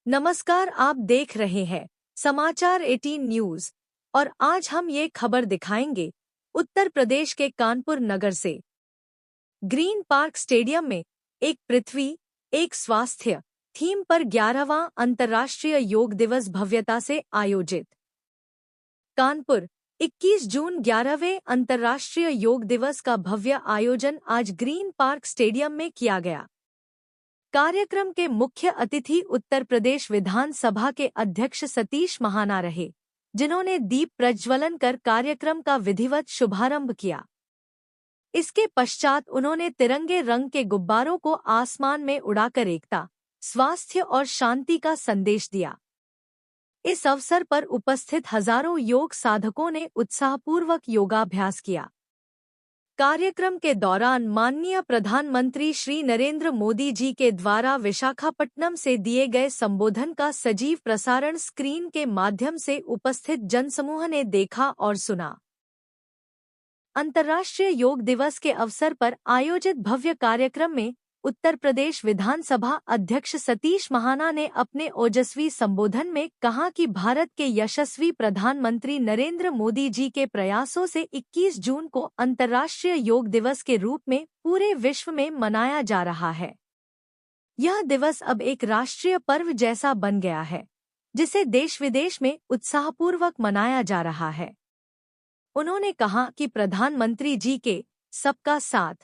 नमस्कार, आप देख रहे हैं समाचार 18 न्यूज और आज हम ये खबर दिखाएंगे उत्तर प्रदेश के कानपुर नगर से। ग्रीन पार्क स्टेडियम में एक पृथ्वी एक स्वास्थ्य थीम पर 11वां अंतर्राष्ट्रीय योग दिवस भव्यता से आयोजित। कानपुर 21 जून 11वें अंतर्राष्ट्रीय योग दिवस का भव्य आयोजन आज ग्रीन पार्क स्टेडियम में किया गया। कार्यक्रम के मुख्य अतिथि उत्तर प्रदेश विधानसभा के अध्यक्ष सतीश महाना रहे, जिन्होंने दीप प्रज्वलन कर कार्यक्रम का विधिवत शुभारंभ किया। इसके पश्चात उन्होंने तिरंगे रंग के गुब्बारों को आसमान में उड़ाकर एकता, स्वास्थ्य और शांति का संदेश दिया। इस अवसर पर उपस्थित हजारों योग साधकों ने उत्साहपूर्वक योगाभ्यास किया। कार्यक्रम के दौरान माननीय प्रधानमंत्री श्री नरेंद्र मोदी जी के द्वारा विशाखापट्टनम से दिए गए संबोधन का सजीव प्रसारण स्क्रीन के माध्यम से उपस्थित जनसमूह ने देखा और सुना। अंतर्राष्ट्रीय योग दिवस के अवसर पर आयोजित भव्य कार्यक्रम में उत्तर प्रदेश विधानसभा अध्यक्ष सतीश महाना ने अपने ओजस्वी संबोधन में कहा कि भारत के यशस्वी प्रधानमंत्री नरेंद्र मोदी जी के प्रयासों से 21 जून को अंतर्राष्ट्रीय योग दिवस के रूप में पूरे विश्व में मनाया जा रहा है। यह दिवस अब एक राष्ट्रीय पर्व जैसा बन गया है, जिसे देश विदेश में उत्साहपूर्वक मनाया जा रहा है। उन्होंने कहा कि प्रधानमंत्री जी के सबका साथ,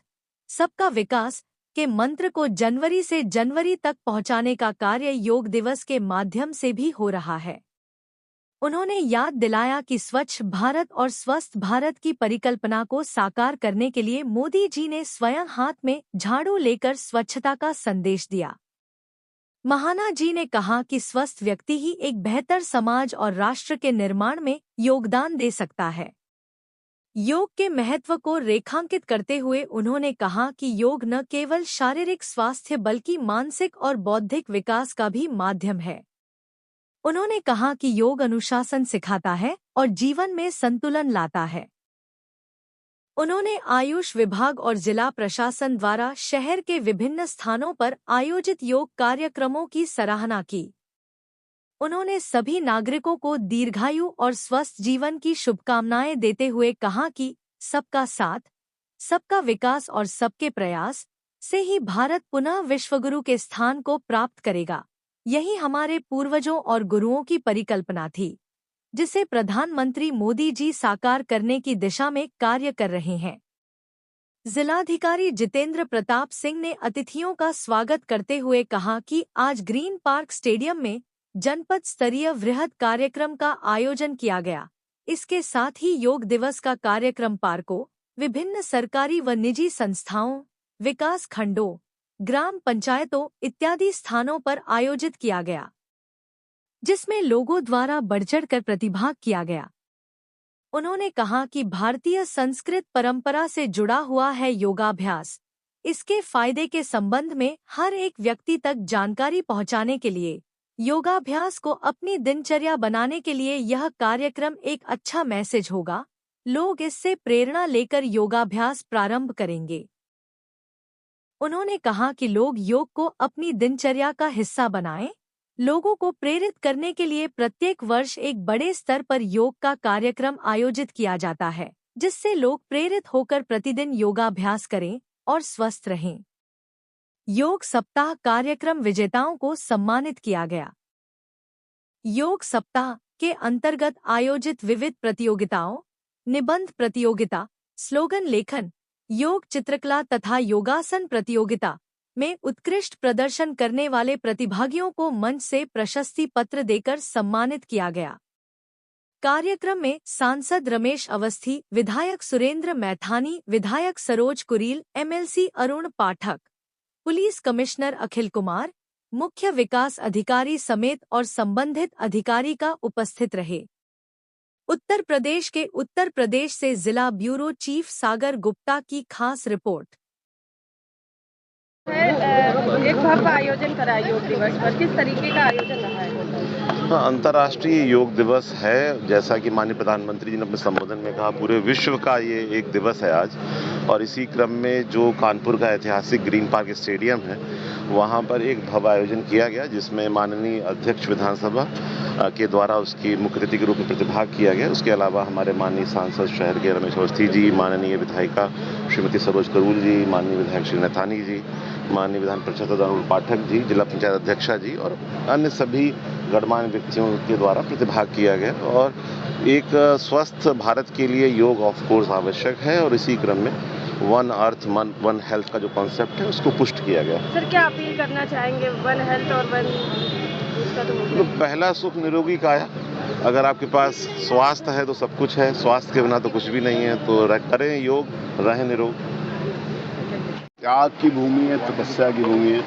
सबका विकास के मंत्र को जनवरी से जनवरी तक पहुंचाने का कार्य योग दिवस के माध्यम से भी हो रहा है। उन्होंने याद दिलाया कि स्वच्छ भारत और स्वस्थ भारत की परिकल्पना को साकार करने के लिए मोदी जी ने स्वयं हाथ में झाड़ू लेकर स्वच्छता का संदेश दिया। महाना जी ने कहा कि स्वस्थ व्यक्ति ही एक बेहतर समाज और राष्ट्र के निर्माण में योगदान दे सकता है। योग के महत्व को रेखांकित करते हुए उन्होंने कहा कि योग न केवल शारीरिक स्वास्थ्य बल्कि मानसिक और बौद्धिक विकास का भी माध्यम है। उन्होंने कहा कि योग अनुशासन सिखाता है और जीवन में संतुलन लाता है। उन्होंने आयुष विभाग और जिला प्रशासन द्वारा शहर के विभिन्न स्थानों पर आयोजित योग कार्यक्रमों की सराहना की। उन्होंने सभी नागरिकों को दीर्घायु और स्वस्थ जीवन की शुभकामनाएं देते हुए कहा कि सबका साथ, सबका विकास और सबके प्रयास से ही भारत पुनः विश्वगुरु के स्थान को प्राप्त करेगा। यही हमारे पूर्वजों और गुरुओं की परिकल्पना थी, जिसे प्रधानमंत्री मोदी जी साकार करने की दिशा में कार्य कर रहे हैं। जिलाधिकारी जितेंद्र प्रताप सिंह ने अतिथियों का स्वागत करते हुए कहा कि आज ग्रीन पार्क स्टेडियम में जनपद स्तरीय वृहद कार्यक्रम का आयोजन किया गया। इसके साथ ही योग दिवस का कार्यक्रम पार्कों, विभिन्न सरकारी व निजी संस्थाओं, विकास खंडों, ग्राम पंचायतों इत्यादि स्थानों पर आयोजित किया गया, जिसमें लोगों द्वारा बढ़चढ़कर प्रतिभाग किया गया। उन्होंने कहा कि भारतीय संस्कृत परंपरा से जुड़ा हुआ है योगाभ्यास। इसके फायदे के संबंध में हर एक व्यक्ति तक जानकारी पहुंचाने के लिए योगाभ्यास को अपनी दिनचर्या बनाने के लिए यह कार्यक्रम एक अच्छा मैसेज होगा। लोग इससे प्रेरणा लेकर योगाभ्यास प्रारंभ करेंगे। उन्होंने कहा कि लोग योग को अपनी दिनचर्या का हिस्सा बनाएं। लोगों को प्रेरित करने के लिए प्रत्येक वर्ष एक बड़े स्तर पर योग का कार्यक्रम आयोजित किया जाता है, जिससे लोग प्रेरित होकर प्रतिदिन योगाभ्यास करें और स्वस्थ रहें। योग सप्ताह कार्यक्रम विजेताओं को सम्मानित किया गया। योग सप्ताह के अंतर्गत आयोजित विविध प्रतियोगिताओं, निबंध प्रतियोगिता, स्लोगन लेखन, योग चित्रकला तथा योगासन प्रतियोगिता में उत्कृष्ट प्रदर्शन करने वाले प्रतिभागियों को मंच से प्रशस्ति पत्र देकर सम्मानित किया गया। कार्यक्रम में सांसद रमेश अवस्थी, विधायक सुरेंद्र मैथानी, विधायक Saroj Kureel, MLC Arun Pathak, police commissioner Akhil Kumar, मुख्य विकास अधिकारी समेत और संबंधित अधिकारी का उपस्थित रहे। उत्तर प्रदेश से जिला ब्यूरो चीफ सागर गुप्ता की खास रिपोर्ट। एक भव्य आयोजन करा योग दिवस पर, किस तरीके का आयोजन रहा है? हाँ, अंतर्राष्ट्रीय योग दिवस है। जैसा कि माननीय प्रधानमंत्री जी ने अपने संबोधन में कहा, पूरे विश्व का ये एक दिवस है आज। और इसी क्रम में जो कानपुर का ऐतिहासिक ग्रीन पार्क स्टेडियम है, वहाँ पर एक भव्य आयोजन किया गया, जिसमें माननीय अध्यक्ष विधानसभा के द्वारा उसकी मुख्य अतिथि के रूप में प्रतिभाग किया गया। उसके अलावा हमारे माननीय सांसद शहर के रमेश अवस्थी जी, माननीय विधायिका श्रीमती सरोज करूल जी, माननीय विधायक श्री नैथानी जी, माननीय विधान परिषद अनुल पाठक जी, जिला पंचायत अध्यक्षा जी और अन्य सभी गणमान्य व्यक्तियों के द्वारा प्रतिभाग किया गया। और एक स्वस्थ भारत के लिए योग ऑफ कोर्स आवश्यक है, और इसी क्रम में वन अर्थ वन हेल्थ का जो कॉन्सेप्ट है उसको पुष्ट किया गया। सर, क्या अपील करना चाहेंगे? वन हेल्थ और वन उसका तो पहला सुख निरोगी काया। अगर आपके पास स्वास्थ्य है तो सब कुछ है, स्वास्थ्य के बिना तो कुछ भी नहीं है। तो करें योग, रहें निरोग। त्याग की भूमि है, तपस्या की भूमि है।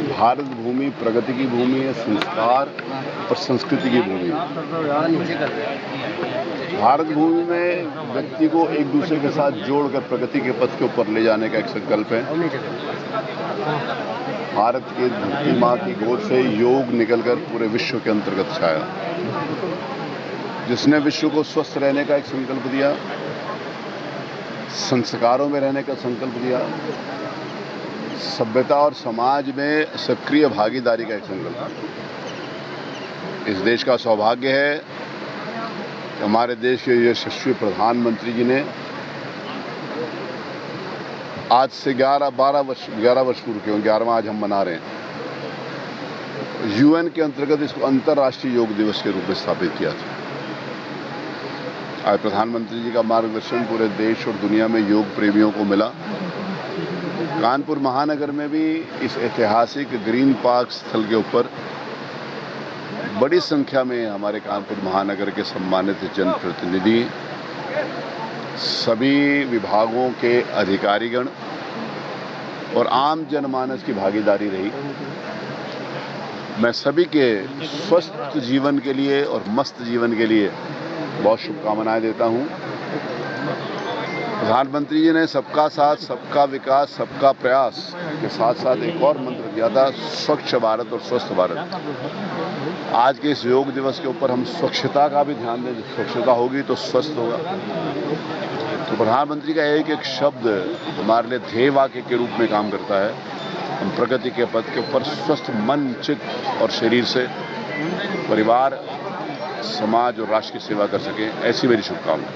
भारत भूमि प्रगति की भूमि है, संस्कार और संस्कृति की भूमि है। भारत भूमि में व्यक्ति को एक दूसरे के साथ जोड़कर प्रगति के पथ के ऊपर ले जाने का एक संकल्प है। भारत के धरती माँ की गोद से योग निकलकर पूरे विश्व के अंतर्गत छाया, जिसने विश्व को स्वस्थ रहने का एक संकल्प दिया, संस्कारों में रहने का संकल्प दिया, सभ्यता और समाज में सक्रिय भागीदारी का एक संकल्प। इस देश का सौभाग्य है कि हमारे देश के यशस्वी प्रधानमंत्री जी ने आज से 11 वर्ष पूर्व के 11वां आज हम मना रहे हैं, यूएन के अंतर्गत इसको अंतर्राष्ट्रीय योग दिवस के रूप में स्थापित किया था। आज प्रधानमंत्री जी का मार्गदर्शन पूरे देश और दुनिया में योग प्रेमियों को मिला। कानपुर महानगर में भी इस ऐतिहासिक ग्रीन पार्क स्थल के ऊपर बड़ी संख्या में हमारे कानपुर महानगर के सम्मानित जनप्रतिनिधि, सभी विभागों के अधिकारीगण और आम जनमानस की भागीदारी रही। मैं सभी के स्वस्थ जीवन के लिए और मस्त जीवन के लिए बहुत शुभकामनाएं देता हूं। प्रधानमंत्री जी ने सबका साथ, सबका विकास, सबका प्रयास के साथ साथ एक और मंत्र दिया था, स्वच्छ भारत और स्वस्थ भारत। आज के इस योग दिवस के ऊपर हम स्वच्छता का भी ध्यान दें। स्वच्छता होगी तो स्वस्थ होगा। तो प्रधानमंत्री का एक एक शब्द हमारे लिए ध्येय वाक्य के रूप में काम करता है। हम प्रगति के पथ के ऊपर स्वस्थ मन, चित्त और शरीर से परिवार, समाज और राष्ट्र की सेवा कर सकें, ऐसी मेरी शुभकामना।